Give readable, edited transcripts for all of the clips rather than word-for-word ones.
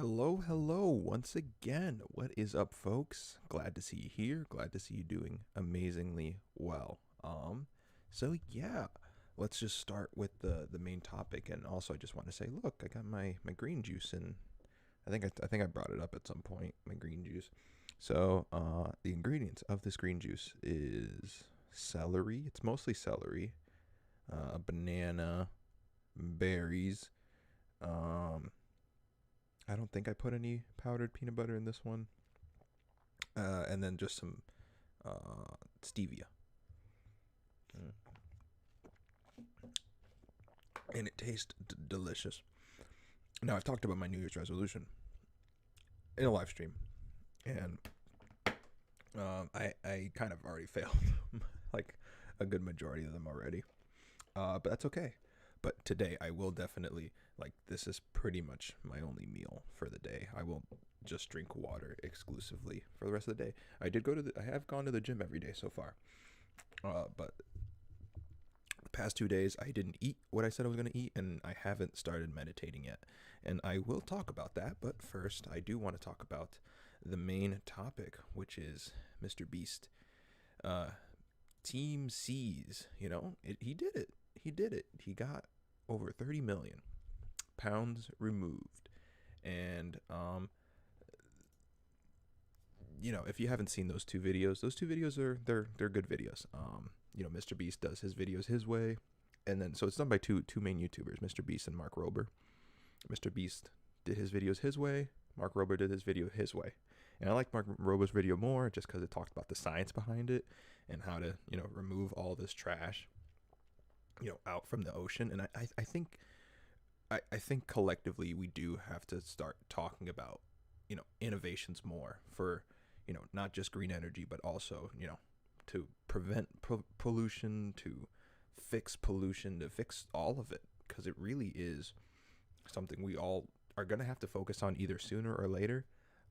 Hello, once again. What is up, folks? Glad to see you here. Glad to see you doing amazingly well. So yeah, let's just start with the main topic. And also, I just want to say, look, I got my green juice, and I think I brought it up at some point. My green juice. So the ingredients of this green juice is celery. It's mostly celery, banana, berries. Um, I don't think I put any powdered peanut butter in this one. And then just some stevia. Mm. And it tastes delicious. Now, I've talked about my New Year's resolution in a live stream, and I kind of already failed like a good majority of them already. But that's okay. But today I will definitely, like, this is pretty much my only meal for the day. I will just drink water exclusively for the rest of the day. I have gone to the gym every day so far. But the past 2 days I didn't eat what I said I was going to eat, and I haven't started meditating yet. And I will talk about that, but first I do want to talk about the main topic, which is Mr. Beast. Uh, Team C's, he did it. He did it. He got over 30 million pounds removed. And if you haven't seen those two videos they're good videos. Mr. Beast does his videos his way, and then so it's done by two main YouTubers, Mr. Beast and Mark Rober. Mr. Beast did his videos his way. Mark Rober did his video his way. And I like Mark Rober's video more just because it talked about the science behind it and how to, remove all this trash, out from the ocean. And I think collectively we do have to start talking about, innovations more for, not just green energy, but also, to prevent pollution, to fix pollution, to fix all of it, because it really is something we all are going to have to focus on either sooner or later.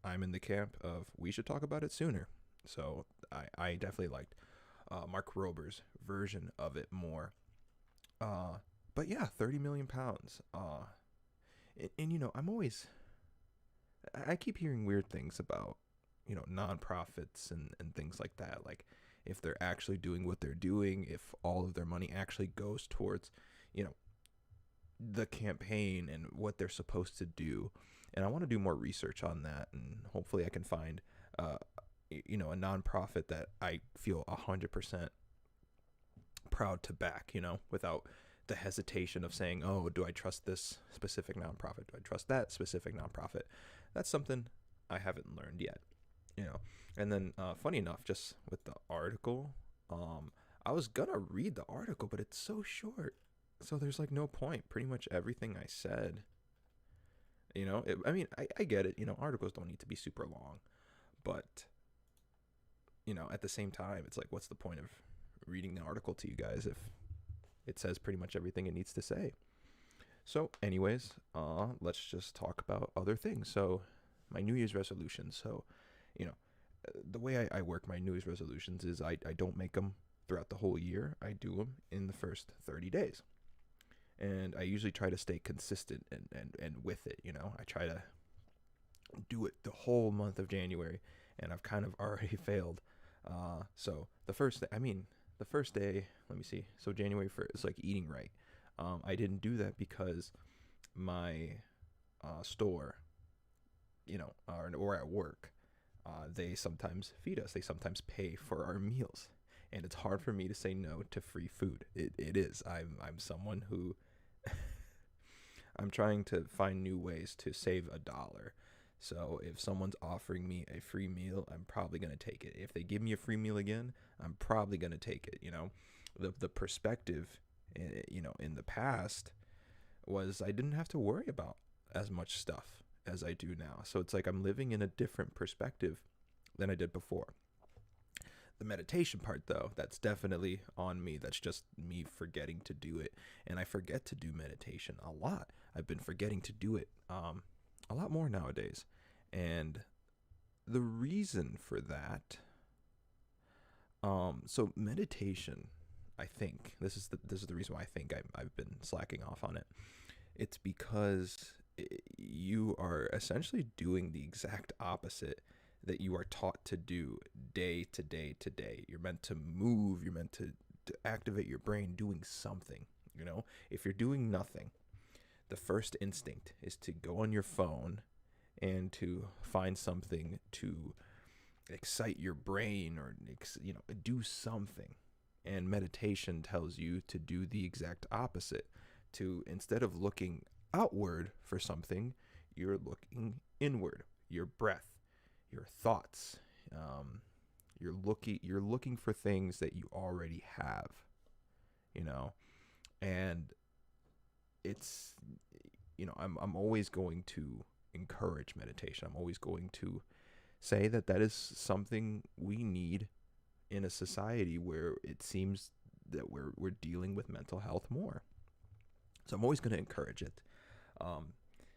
I'm in the camp of we should talk about it sooner. So I definitely liked Mark Rober's version of it more. But yeah, 30 million pounds. And I keep hearing weird things about, nonprofits and things like that. Like if they're actually doing what they're doing, if all of their money actually goes towards, you know, the campaign and what they're supposed to do. And I want to do more research on that, and hopefully I can find, uh, a nonprofit that I feel 100% proud to back, without the hesitation of saying, oh, do I trust this specific nonprofit? Do I trust that specific nonprofit? That's something I haven't learned yet, you know. And then, funny enough, just with the article, I was gonna read the article, but it's so short. So there's like no point. Pretty much everything I said, I get it. Articles don't need to be super long, but, at the same time, it's like, what's the point of reading the article to you guys if it says pretty much everything it needs to say? So, anyways, let's just talk about other things. So, my New Year's resolutions. So, you know, the way I work my New Year's resolutions is I don't make them throughout the whole year. I do them in the first 30 days. And I usually try to stay consistent and with it. I try to do it the whole month of January, and I've kind of already failed. So the first day, let me see. So January 1st, it's like eating right. I didn't do that because my store, or at work, they sometimes feed us. They sometimes pay for our meals, and it's hard for me to say no to free food. It is. I'm someone who I'm trying to find new ways to save a dollar. So if someone's offering me a free meal, I'm probably going to take it. If they give me a free meal again, I'm probably going to take it. The perspective, in the past was I didn't have to worry about as much stuff as I do now. So it's like I'm living in a different perspective than I did before. The meditation part, though, that's definitely on me. That's just me forgetting to do it. And I forget to do meditation a lot. I've been forgetting to do it a lot more nowadays. And the reason for that, so meditation, I think, this is the reason why I think I've been slacking off on it. It's because you are essentially doing the exact opposite that you are taught to do day to day to day. You're meant to move, you're meant to activate your brain doing something. You know, if you're doing nothing, the first instinct is to go on your phone and to find something to excite your brain, or do something. And meditation tells you to do the exact opposite. To, instead of looking outward for something, you're looking inward. Your breath, your thoughts. You're looking for things that you already have. And it's, I'm always going to encourage meditation. I'm always going to say that is something we need in a society where it seems that we're dealing with mental health more. So I'm always going to encourage it.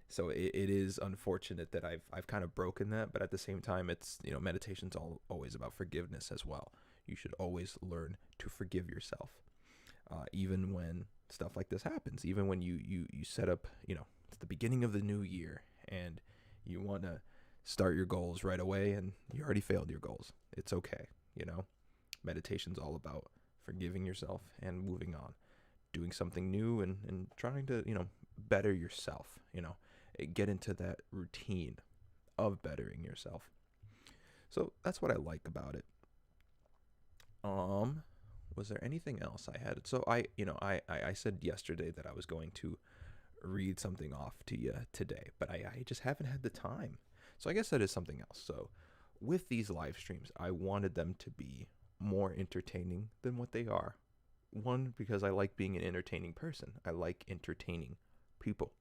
So it is unfortunate that I've kind of broken that, but at the same time, it's, meditation's always about forgiveness as well. You should always learn to forgive yourself, even when stuff like this happens. Even when you set up, it's the beginning of the new year and you want to start your goals right away and you already failed your goals. It's okay. Meditation's all about forgiving yourself and moving on, doing something new and trying to, better yourself, get into that routine of bettering yourself. So that's what I like about it. Was there anything else I had? So I said yesterday that I was going to read something off to you today, but I just haven't had the time. So I guess that is something else. So with these live streams, I wanted them to be more entertaining than what they are. One, because I like being an entertaining person. I like entertaining people.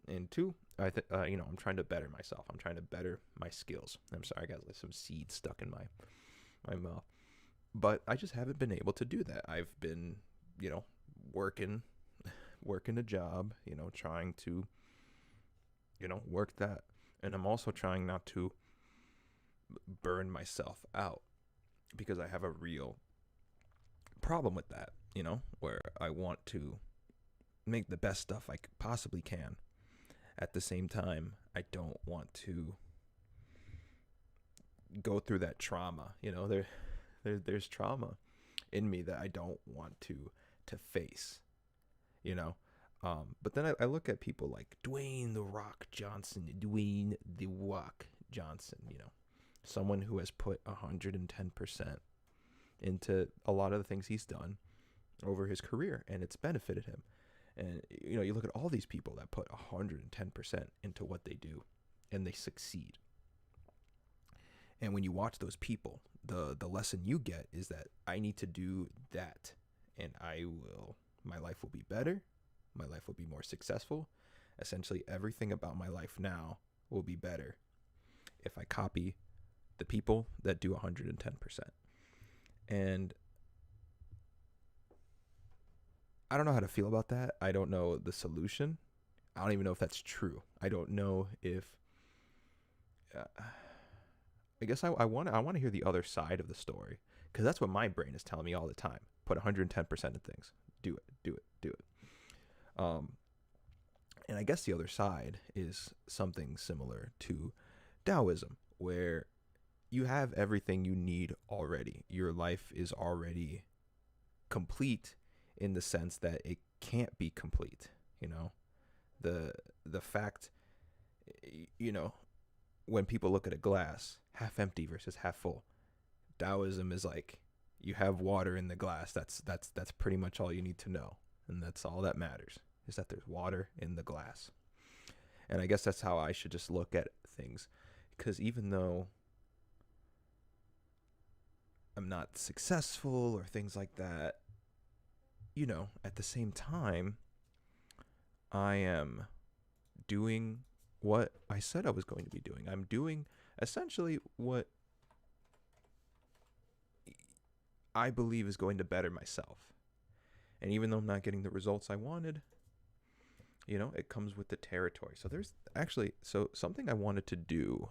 And two, I'm trying to better myself. I'm trying to better my skills. I'm sorry, I got like some seeds stuck in my mouth. But I just haven't been able to do that. I've been, working a job, trying to, work that. And I'm also trying not to burn myself out, because I have a real problem with that, where I want to make the best stuff I possibly can. At the same time, I don't want to go through that trauma. There's trauma in me that I don't want to face, but then I look at people like Dwayne The Rock Johnson, someone who has put 110% into a lot of the things he's done over his career, and it's benefited him. And, you look at all these people that put 110% into what they do, and they succeed. And when you watch those people, the lesson you get is that I need to do that, and my life will be better. My life will be more successful. Essentially, everything about my life now will be better if I copy the people that do 110%. And I don't know how to feel about that. I don't know the solution. I don't even know if that's true. I don't know if... I guess I want to hear the other side of the story, because that's what my brain is telling me all the time. Put 110% in things. Do it. And I guess the other side is something similar to Taoism, where you have everything you need already. Your life is already complete in the sense that it can't be complete. The fact, when people look at a glass, half empty versus half full, Taoism is like, you have water in the glass. That's pretty much all you need to know. And that's all that matters, is that there's water in the glass. And I guess that's how I should just look at things. Because even though I'm not successful or things like that, at the same time, I am doing what I said I was going to be doing. I'm doing essentially what I believe is going to better myself. And even though I'm not getting the results I wanted, it comes with the territory. So there's actually, something I wanted to do.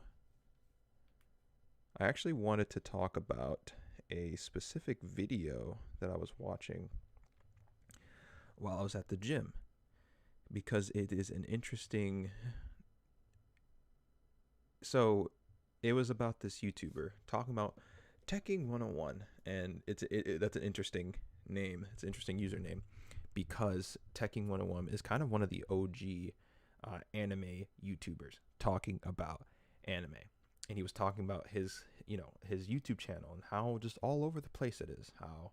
I actually wanted to talk about a specific video that I was watching while I was at the gym, because it is an interesting. So it was about this YouTuber talking about Teching 101, and that's an interesting name. It's an interesting username because Teching 101 is kind of one of the OG anime YouTubers talking about anime, and he was talking about his YouTube channel and how just all over the place it is. How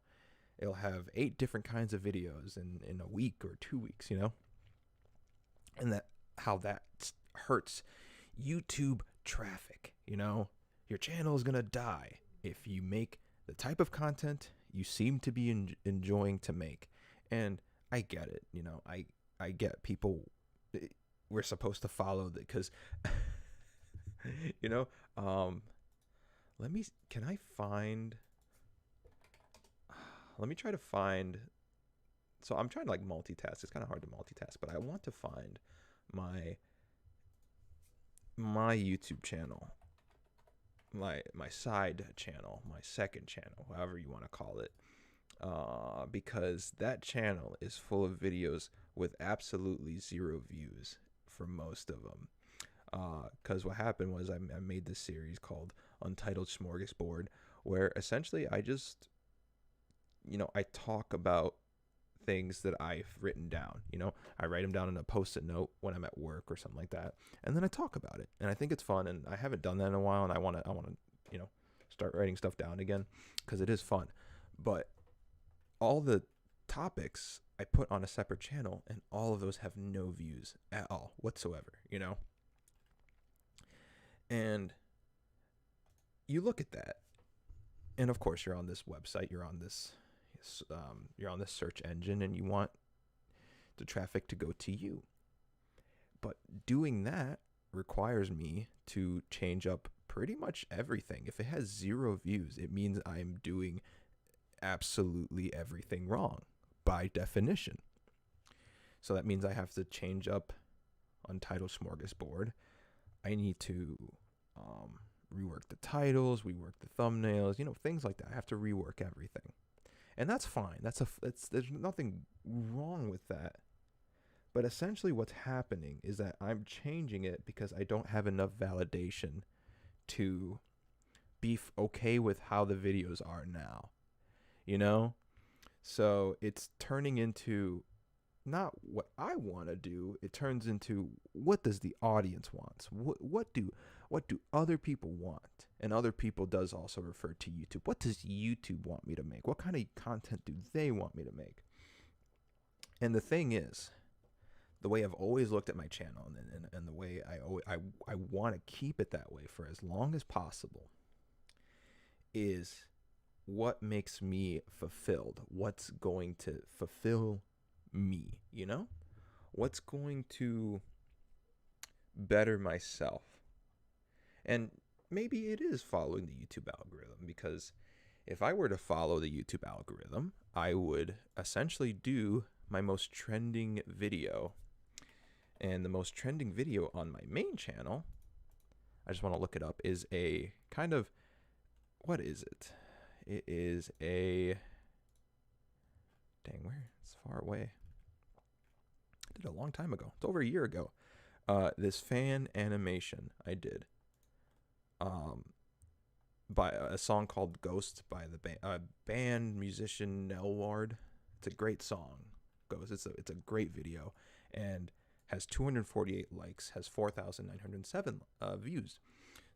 it'll have 8 different kinds of videos in a week or 2 weeks, and that how that hurts YouTube traffic. Your channel is gonna die if you make the type of content you seem to be enjoying to make. And I get it. I get people. We're supposed to follow that because, can I find? Let me try to find. So I'm trying to multitask. It's kind of hard to multitask, but I want to find my YouTube channel, my side channel, my second channel, however you want to call it, because that channel is full of videos with absolutely 0 views for most of them. Because what happened was I made this series called Untitled Smorgasbord, where essentially I just, I talk about things that I've written down. I write them down in a post-it note when I'm at work or something like that, and then I talk about it. And I think it's fun, and I haven't done that in a while, and I want to start writing stuff down again because it is fun. But all the topics I put on a separate channel, and all of those have no views at all whatsoever. And you look at that, and of course you're on this website, you're on this search engine, and you want the traffic to go to you. But doing that requires me to change up pretty much everything. If it has 0 views, it means I'm doing absolutely everything wrong by definition. So that means I have to change up Untitled Smorgasbord. I need to rework the titles, rework the thumbnails, things like that. I have to rework everything. And that's fine. There's nothing wrong with that. But essentially what's happening is that I'm changing it because I don't have enough validation to be okay with how the videos are now. So it's turning into not what I want to do. It turns into, what does the audience want? What do other people want? And other people does also refer to YouTube. What does YouTube want me to make? What kind of content do they want me to make? And the thing is, the way I've always looked at my channel, and the way I want to keep it that way for as long as possible, is what makes me fulfilled. What's going to fulfill me, What's going to better myself? And maybe it is following the YouTube algorithm, because if I were to follow the YouTube algorithm, I would essentially do my most trending video. And the most trending video on my main channel, I just want to look it up, is a kind of, what is it? It is a, dang, where? It's far away. I did it a long time ago. It's over a year ago. This fan animation I did. By a song called Ghost by the band musician Nelward. It's a great song. Ghost. It's a great video, and has 248 likes, has 4,907 views.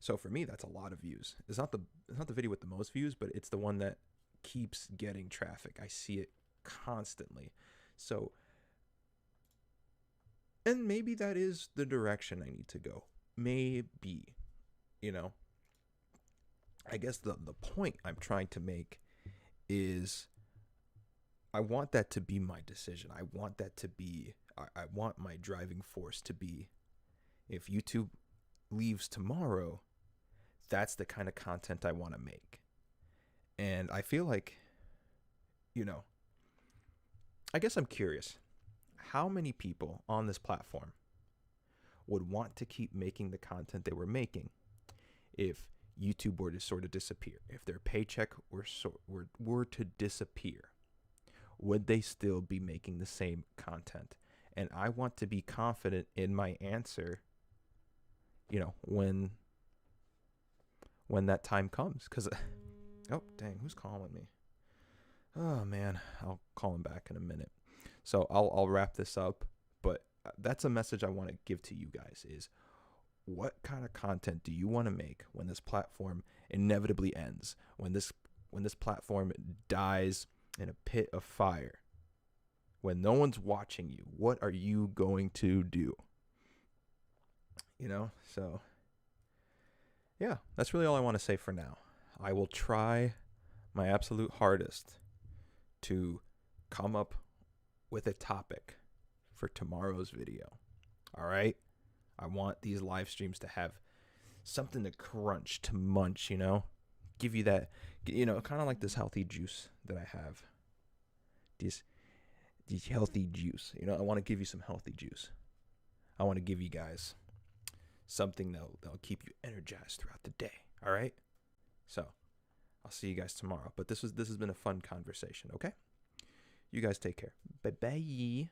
So for me, that's a lot of views. It's not the video with the most views, but it's the one that keeps getting traffic. I see it constantly. So, and maybe that is the direction I need to go. Maybe, I guess the point I'm trying to make is, I want that to be my decision. I want that to be, I want my driving force to be, if YouTube leaves tomorrow, that's the kind of content I want to make. And I feel like, I guess I'm curious, how many people on this platform would want to keep making the content they were making if YouTube were to sort of disappear? If their paycheck were to disappear, would they still be making the same content And I want to be confident in my answer, you know, when that time comes. Because, oh, dang, who's calling me? Oh, man, I'll call him back in a minute. So I'll wrap this up. But that's a message I want to give to you guys is, what kind of content do you want to make when this platform inevitably ends? When this platform dies in a pit of fire? When no one's watching you, what are you going to do? You know, so yeah, that's really all I want to say for now. I will try my absolute hardest to come up with a topic for tomorrow's video. All right? I want these live streams to have something to crunch, to munch, you know? Give you that, you know, kind of like this healthy juice that I have. These healthy juice. You know, I want to give you some healthy juice. I want to give you guys something that'll keep you energized throughout the day. All right? So, I'll see you guys tomorrow. But this has been a fun conversation, okay? You guys take care. Bye-bye.